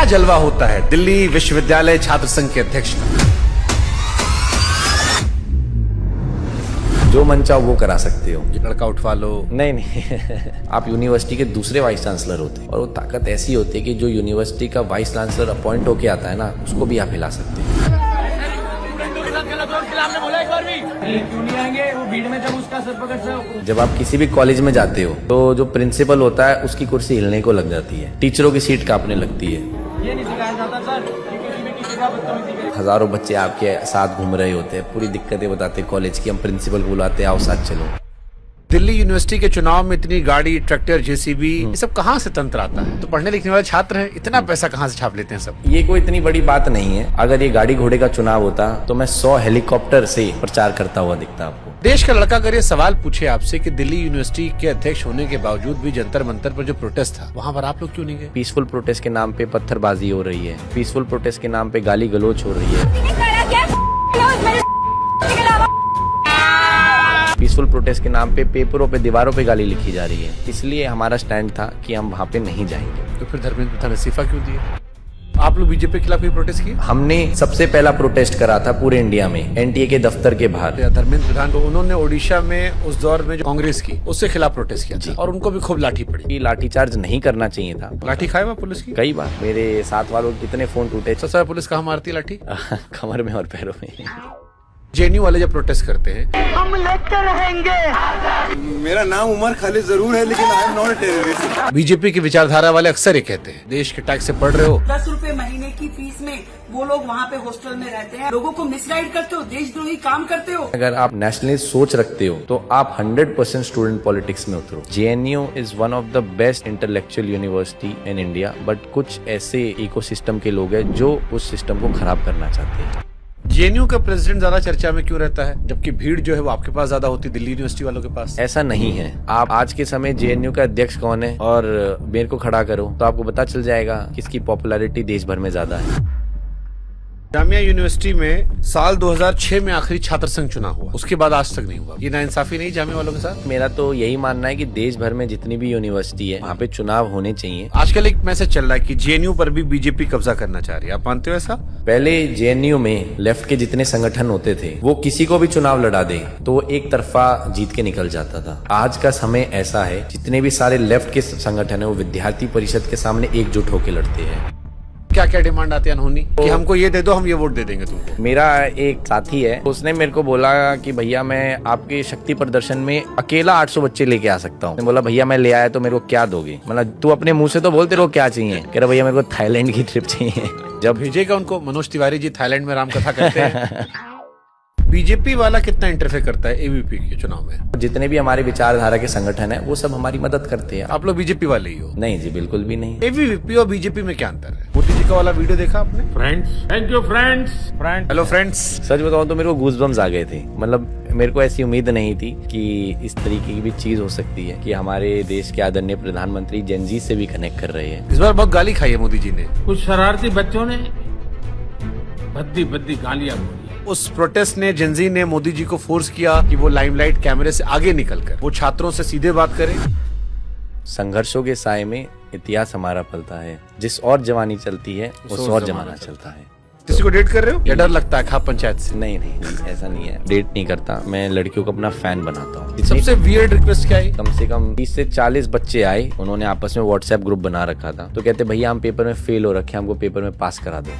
क्या जलवा होता है दिल्ली विश्वविद्यालय छात्र संघ के अध्यक्ष का। जो मन चाहो वो करा सकते हो। लड़का उठवा लो। नहीं आप यूनिवर्सिटी के दूसरे वाइस चांसलर होते हैं और वो ताकत ऐसी होती है कि जो यूनिवर्सिटी का वाइस चांसलर अपॉइंट होके आता है ना, उसको भी आप हिला सकते हैं। जब आप किसी भी कॉलेज में जाते हो तो जो प्रिंसिपल होता है उसकी कुर्सी हिलने को लग जाती है, टीचरों की सीट कांपने लगती है। ये नहीं सिखाया जाता सर कि किसी भी किसी का बदतमीजी करे। हजारों बच्चे आपके साथ घूम रहे होते हैं, पूरी दिक्कतें बताते हैं कॉलेज की। हम प्रिंसिपल को बुलाते, आओ साथ चलो। दिल्ली यूनिवर्सिटी के चुनाव में इतनी गाड़ी, ट्रैक्टर, जेसीबी, ये सब कहाँ से तंत्र आता है? तो पढ़ने लिखने वाले छात्र हैं, इतना पैसा कहाँ से छाप लेते हैं सब? ये कोई इतनी बड़ी बात नहीं है। अगर ये गाड़ी घोड़े का चुनाव होता तो मैं 100 हेलीकॉप्टर से प्रचार करता हुआ दिखता आपको। देश का लड़का अगर ये सवाल पूछे आपसे कि दिल्ली यूनिवर्सिटी के अध्यक्ष होने के बावजूद भी जंतर मंतर पर जो प्रोटेस्ट था, वहाँ पर आप लोग क्यों नहीं गए? पीसफुल प्रोटेस्ट के नाम पे पत्थरबाजी हो रही है, पीसफुल प्रोटेस्ट के नाम पे गाली गलोच हो रही है, पीसफुल प्रोटेस्ट के नाम पे पेपरों पे, दीवारों पे गाली लिखी जा रही है। इसलिए हमारा स्टैंड था कि हम वहाँ पे नहीं जाएंगे। तो फिर धर्मेंद्र प्रधान इस्तीफा क्यों दिए? आप लोग बीजेपी के खिलाफ भी प्रोटेस्ट किए? हमने सबसे पहला प्रोटेस्ट करा था पूरे इंडिया में, एनटीए के दफ्तर के बाहर। धर्मेंद्र प्रधान को उन्होंने ओडिशा में उस दौर में जो कांग्रेस की, उसके खिलाफ प्रोटेस्ट किया था और उनको भी खूब लाठी पड़ी। लाठीचार्ज नहीं करना चाहिए था। लाठी खाए हुआ पुलिस की कई बार मेरे साथ वालों के कितने फोन टूटे। सबसे ज्यादा पुलिस कहाँ मारती है लाठी? कमर में और पैरों में। जेएनयू वाले जब प्रोटेस्ट करते हैं, हम लेते रहेंगे। मेरा नाम उमर खालिद जरूर है लेकिन I am not a terrorist. BJP की विचारधारा वाले अक्सर ये कहते हैं, देश के टैक्स से पढ़ रहे हो। 10 रुपए महीने की फीस में वो लोग वहाँ पे हॉस्टल में रहते हैं, लोगों को मिसगाइड करते हो, देशद्रोही काम करते हो। अगर आप नेशनलिस्ट सोच रखते हो तो आप 100% स्टूडेंट पॉलिटिक्स में उतरो। JNU is one of the best intellectual university in India, but कुछ ऐसे इकोसिस्टम के लोग हैं जो उस सिस्टम को खराब करना चाहते हैं। जेएनयू का प्रेसिडेंट ज्यादा चर्चा में क्यों रहता है, जबकि भीड़ जो है वो आपके पास ज्यादा होती है दिल्ली यूनिवर्सिटी वालों के पास? ऐसा नहीं है। आप आज के समय जेएनयू का अध्यक्ष कौन है और मेरे को खड़ा करो तो आपको पता चल जाएगा किसकी पॉपुलैरिटी देश भर में ज्यादा है। जामिया यूनिवर्सिटी में साल 2006 में आखिरी छात्र संघ चुनाव हुआ, उसके बाद आज तक नहीं हुआ। ये नाइंसाफी नहीं जामिया वालों के साथ? मेरा तो यही मानना है कि देश भर में जितनी भी यूनिवर्सिटी है वहाँ पे चुनाव होने चाहिए। आजकल एक मैसेज चल रहा है कि जेएनयू पर भी बीजेपी कब्जा करना चाह रही है, आप मानते हो ऐसा? पहले जेएनयू में लेफ्ट के जितने संगठन होते थे वो किसी को भी चुनाव लड़ा दे तो वो एक तरफा जीत के निकल जाता था। आज का समय ऐसा है, जितने भी सारे लेफ्ट के संगठन है वो विद्यार्थी परिषद के सामने एकजुट होकर लड़ते हैं। क्या क्या डिमांड आती है अनहोनी कि हमको ये दे दो, हम ये वोट दे देंगे तुमको? मेरा एक साथी है, उसने मेरे को बोला कि भैया मैं आपके शक्ति प्रदर्शन में अकेला 800 बच्चे लेके आ सकता हूँ। बोला भैया मैं ले आया तो मेरे को क्या दोगे? मतलब तू अपने मुंह से तो बोलते रहो क्या चाहिए। कह रहा भैया मेरे को थाईलैंड की ट्रिप चाहिए। जब भेजेगा उनको? मनोज तिवारी जी थाईलैंड में रामकथा करते हैं। बीजेपी वाला कितना इंटरफेयर करता है एबीपी के चुनाव में? जितने भी हमारे विचारधारा के संगठन है वो सब हमारी मदद करते हैं। आप लोग बीजेपी वाले ही हो? नहीं जी, बिल्कुल भी नहीं। एबीवीपी और बीजेपी में क्या अंतर है? मोदी जी का वाला वीडियो देखा आपने? Friends, thank you friends. Hello friends. सच बताऊं तो मेरे को गूज़बम्स आ गए थे। मतलब मेरे को ऐसी उम्मीद नहीं थी कि इस तरीके की भी चीज हो सकती है कि हमारे देश के आदरणीय प्रधानमंत्री जेनजी से भी कनेक्ट कर रहे हैं। इस बार बहुत गाली खाई है मोदी जी ने। कुछ शरारती बच्चों ने भद्दी भद्दी गालियां बोली। उस प्रोटेस्ट ने, जेनजी ने मोदी जी को फोर्स किया कि वो लाइमलाइट कैमरे से आगे निकलकर वो छात्रों से सीधे बात करें। संघर्षों के साए में इतिहास हमारा पलता है, जिस और जवानी चलती है उस और जमाना चलता है। किसी को डेट कर रहे हो या डर लगता है खाप पंचायत से? नहीं नहीं ऐसा नहीं है, डेट नहीं करता मैं। लड़कियों को अपना फैन बनाता हूँ। सबसे वियर्ड रिक्वेस्ट क्या है? कम से कम 30 से 40 बच्चे आए, उन्होंने आपस में व्हाट्सएप ग्रुप बना रखा था। तो कहते भैया हम पेपर में फेल हो रखे, हमको पेपर में पास करा दो।